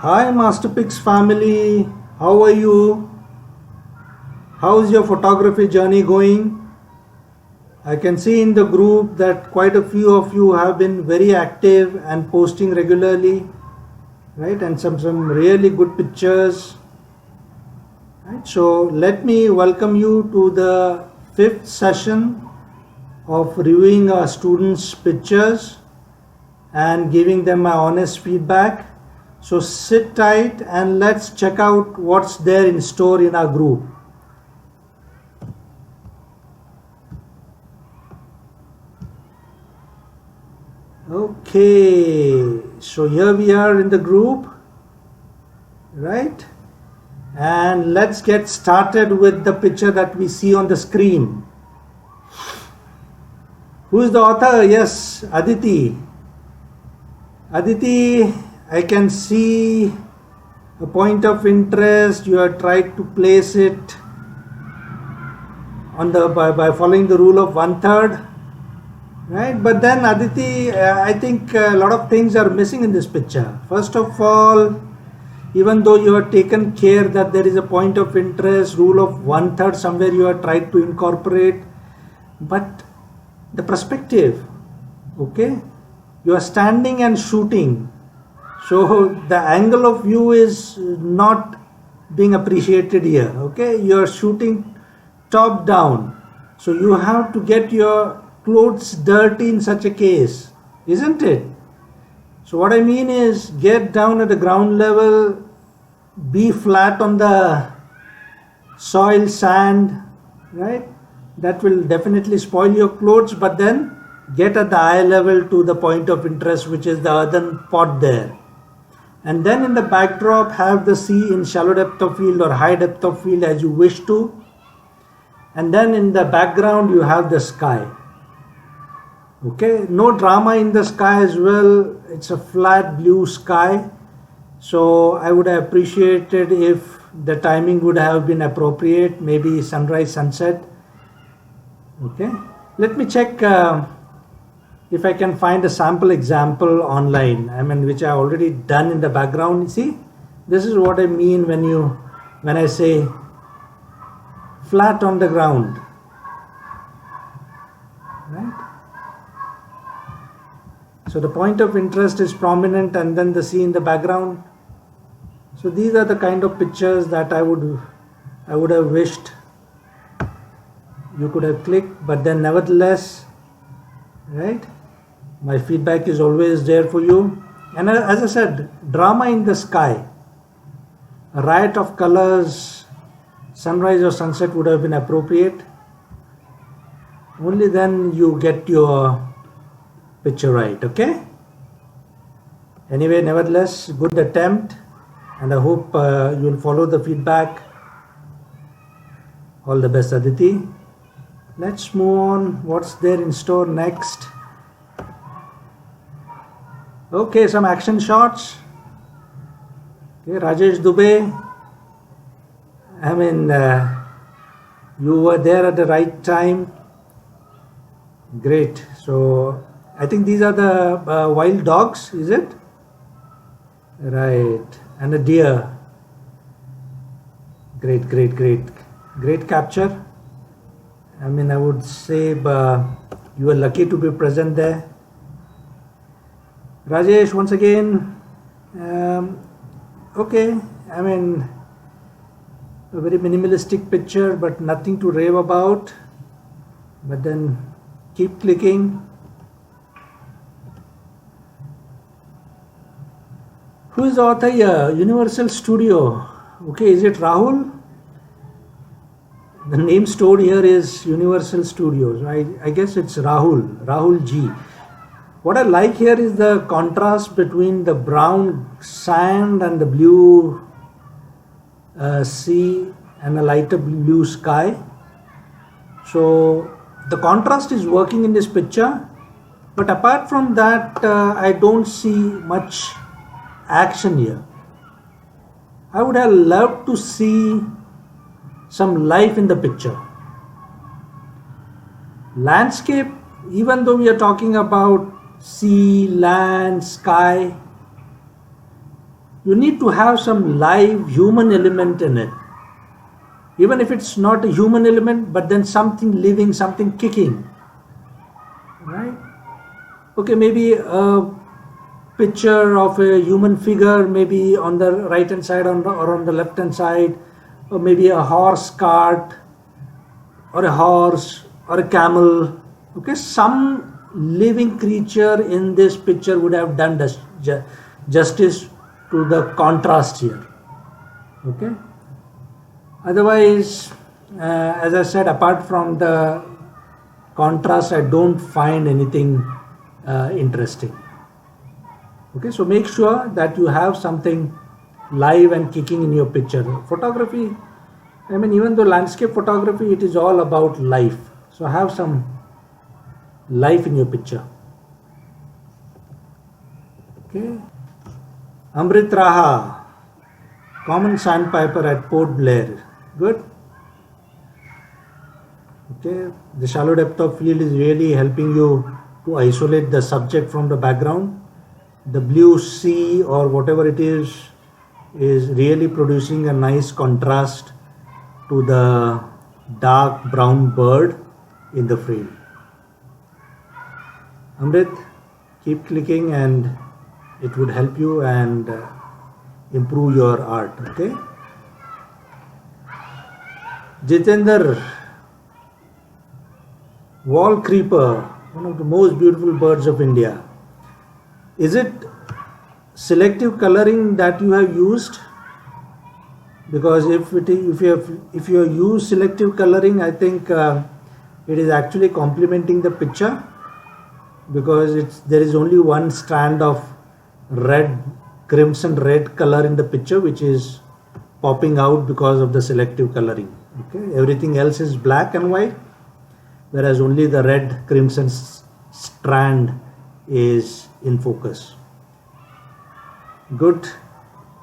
Hi Masterpix family, how are you? How's your photography journey going? I can see in the group that quite a few of you have been very active and posting regularly, right? And some really good pictures, right? So let me welcome you to the fifth session of reviewing our students' pictures and giving them my honest feedback. So sit tight and let's check out what's there in store in our group. Okay, so here we are in the group, right? And let's get started with the picture that we see on the screen. Who is the author? Yes, Aditi. Aditi, I can see a point of interest. You have tried to place it on the by following the rule of 1/3. Right, but then Aditi, I think a lot of things are missing in this picture. First of all, even though you have taken care that there is a point of interest, rule of 1/3 somewhere you have tried to incorporate, but the perspective, okay, you are standing and shooting, so the angle of view is not being appreciated here, okay, you are shooting top down, so you have to get your clothes dirty in such a case, isn't it? So what I mean is get down at the ground level, be flat on the soil, sand, right? That will definitely spoil your clothes, but then get at the eye level to the point of interest, which is the earthen pot there. And then in the backdrop have the sea in shallow depth of field or high depth of field as you wish to. And then in the background you have the sky. Okay, no drama in the sky as well. It's a flat blue sky. So I would have appreciated if the timing would have been appropriate, maybe sunrise, sunset. Okay, let me check if I can find a sample example online. I mean, which I already done in the background. You see, this is what I mean when I say flat on the ground, right? So the point of interest is prominent and then the sea in the background. So these are the kind of pictures that I would have wished you could have clicked, but then nevertheless, right, my feedback is always there for you. And as I said, drama in the sky, a riot of colors, sunrise or sunset would have been appropriate. Only then you get your picture right, okay? Anyway, nevertheless, good attempt, and I hope you'll follow the feedback. All the best, Aditi. Let's move on. What's there in store next? Okay, some action shots. Okay, Rajesh Dubey. I mean, you were there at the right time. Great. So I think these are the wild dogs, is it? Right. And a deer. Great, great, great. Great capture. I mean, I would say you are lucky to be present there. Rajesh, once again, okay, I mean, a very minimalistic picture, but nothing to rave about. But then keep clicking. Who is the author here? Universal Studio. Okay, is it Rahul? The name stored here is Universal Studios. I guess it's Rahul G. What I like here is the contrast between the brown sand and the blue sea and a lighter blue sky. So the contrast is working in this picture, but apart from that, I don't see much action here. I would have loved to see some life in the picture. Landscape, even though we are talking about sea, land, sky, you need to have some live human element in it. Even if it's not a human element, but then something living, something kicking, right? Okay, maybe a picture of a human figure, maybe on the right hand side or on the left hand side, or maybe a horse cart, or a horse, or a camel. Okay, some living creature in this picture would have done justice to the contrast here. Okay. Otherwise, as I said, apart from the contrast, I don't find anything interesting. Okay, so make sure that you have something live and kicking in your picture. Photography, I mean, even though landscape photography, it is all about life. So have some life in your picture. Okay. Amrit Raha, common sandpiper at Port Blair. Good. Okay. The shallow depth of field is really helping you to isolate the subject from the background. The blue sea or whatever it is really producing a nice contrast to the dark brown bird in the frame. Amrit, keep clicking and it would help you and improve your art. Okay. Jitender, wall creeper, one of the most beautiful birds of India. Is it selective coloring that you have used? Because if you have used selective coloring, I think it is actually complementing the picture, because there is only one strand of crimson red color in the picture which is popping out because of the selective coloring. Okay, everything else is black and white, whereas only the red crimson strand is in focus. Good.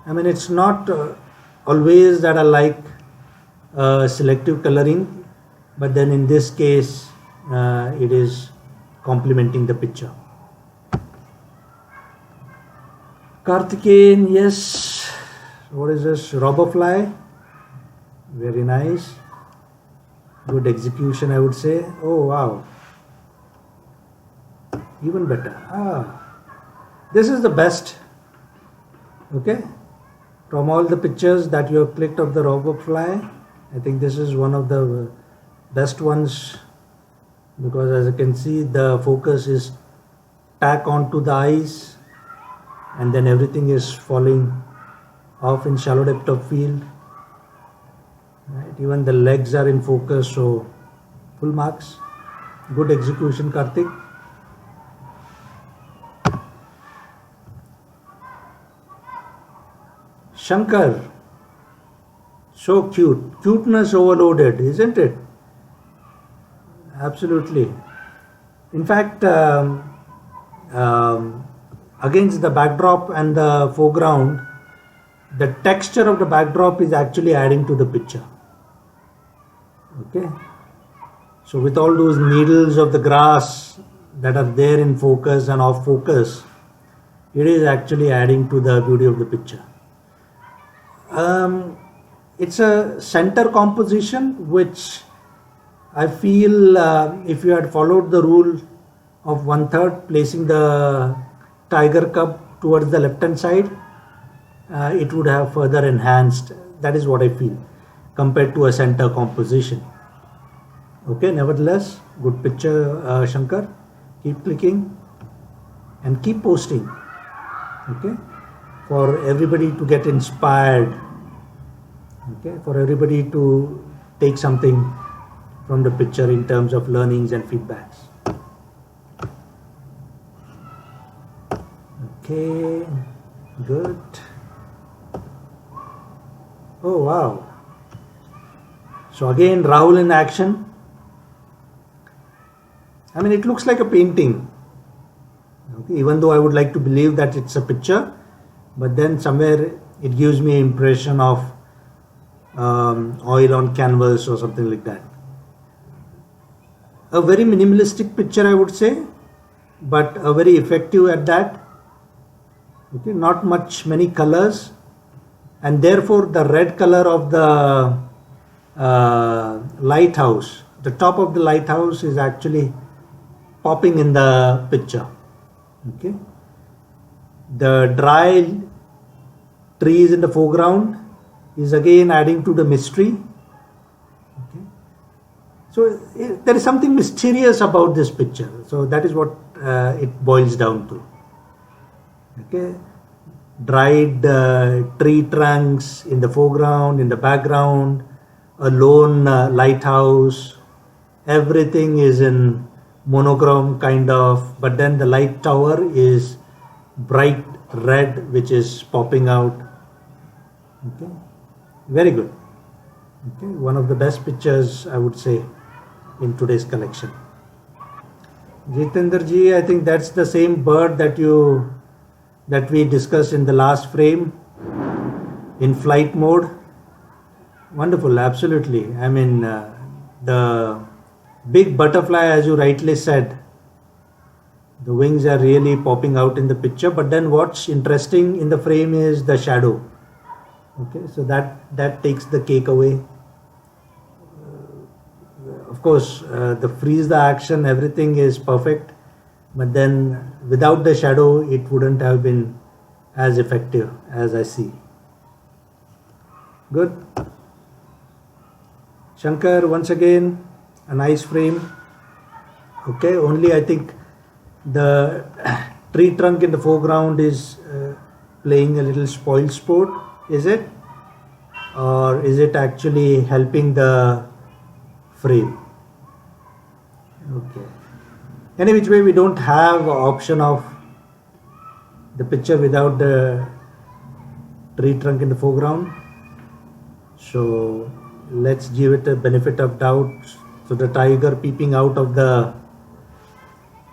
I mean, it's not always that I like selective coloring, but then in this case it is complementing the picture. Karthikeyan, yes. What is this? Robber fly. Very nice. Good execution, I would say. Oh wow. Even better. This is the best. Okay. From all the pictures that you have clicked of the robber fly, I think this is one of the best ones, because as you can see, the focus is tack onto the eyes and then everything is falling off in shallow depth of field. Right. Even the legs are in focus, so full marks. Good execution, Karthik. Shankar, so cute. Cuteness overloaded, isn't it? Absolutely. In fact, against the backdrop and the foreground, the texture of the backdrop is actually adding to the picture. Okay. So with all those needles of the grass that are there in focus and off focus, it is actually adding to the beauty of the picture. It's a center composition, which I feel if you had followed the rule of 1/3, placing the tiger cub towards the left hand side, it would have further enhanced. That is what I feel, compared to a center composition. Okay, nevertheless, good picture, Shankar. Keep clicking and keep posting. Okay, for everybody to get inspired. Okay, for everybody to take something from the picture in terms of learnings and feedbacks. Okay, good. Oh wow. So again, Rahul in action. I mean, it looks like a painting. Okay, even though I would like to believe that it's a picture, but then somewhere it gives me an impression of oil on canvas or something like that. A very minimalistic picture, I would say, but a very effective at that. Okay, not many colors, and therefore the red color of the lighthouse, the top of the lighthouse is actually popping in the picture. Okay, the dry trees in the foreground is again adding to the mystery. Okay, so there is something mysterious about this picture, so that is what it boils down to. Okay, dried tree trunks in the foreground, in the background, a lone lighthouse, everything is in monochrome kind of, but then the light tower is bright red, which is popping out. Okay, very good. Okay, one of the best pictures, I would say, in today's collection. Jitendra ji, I think that's the same bird that we discussed in the last frame in flight mode. Wonderful, absolutely. I mean, the big butterfly, as you rightly said, the wings are really popping out in the picture, but then what's interesting in the frame is the shadow. Okay, so that takes the cake away. Of course, the freeze the action, everything is perfect, but then without the shadow it wouldn't have been as effective as I see. Good. Shankar, once again a nice frame. Okay, only I think the tree trunk in the foreground is playing a little spoil sport, is it? Or is it actually helping the frame? Okay. Any which way, we don't have option of the picture without the tree trunk in the foreground. So let's give it a benefit of doubt. So the tiger peeping out of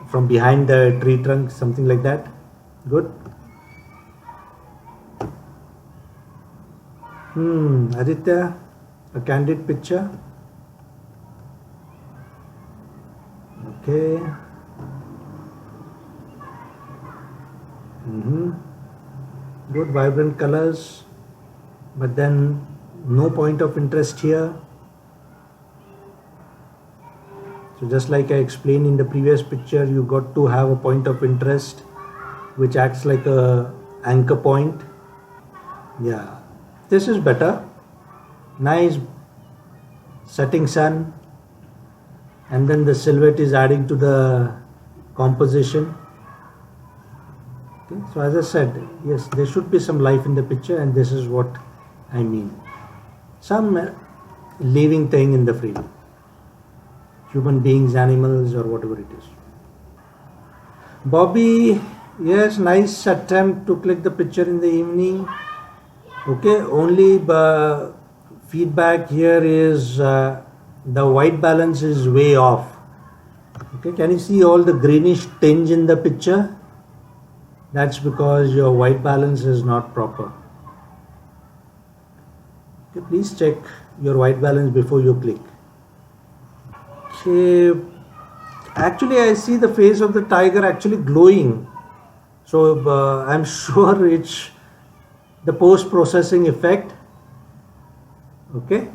from behind the tree trunk, something like that. Good. Aditya, a candid picture. Okay. Good, vibrant colors, but then no point of interest here. So just like I explained in the previous picture, you got to have a point of interest which acts like a anchor point. Yeah, this is better. Nice setting sun, and then the silhouette is adding to the composition. Okay, so as I said, yes, there should be some life in the picture, and this is what I mean. Some living thing in the frame. Human beings, animals, or whatever it is. Bobby, yes, nice attempt to click the picture in the evening. Okay, only feedback here is the white balance is way off. Okay, can you see all the greenish tinge in the picture? That's because your white balance is not proper. Okay, please check your white balance before you click. Okay, actually I see the face of the tiger actually glowing, so I'm sure it's the post-processing effect. Okay,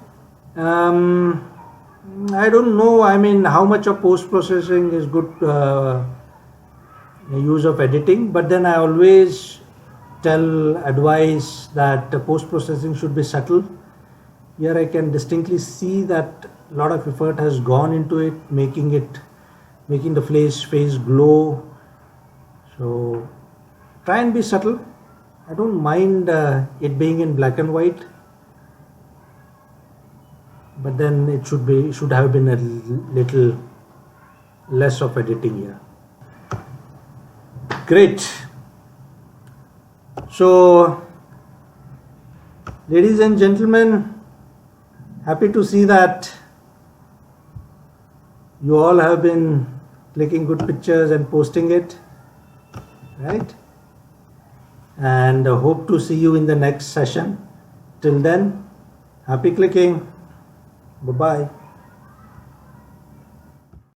I don't know, I mean, how much of post-processing is good use of editing, but then I always advise that post-processing should be subtle. Here I can distinctly see that a lot of effort has gone into it, making the face glow. So try and be subtle. I don't mind it being in black and white, but then it should have been a little less of editing here. Great. So ladies and gentlemen, happy to see that you all have been clicking good pictures and posting it, right? And hope to see you in the next session. Till then, happy clicking. Bye-bye.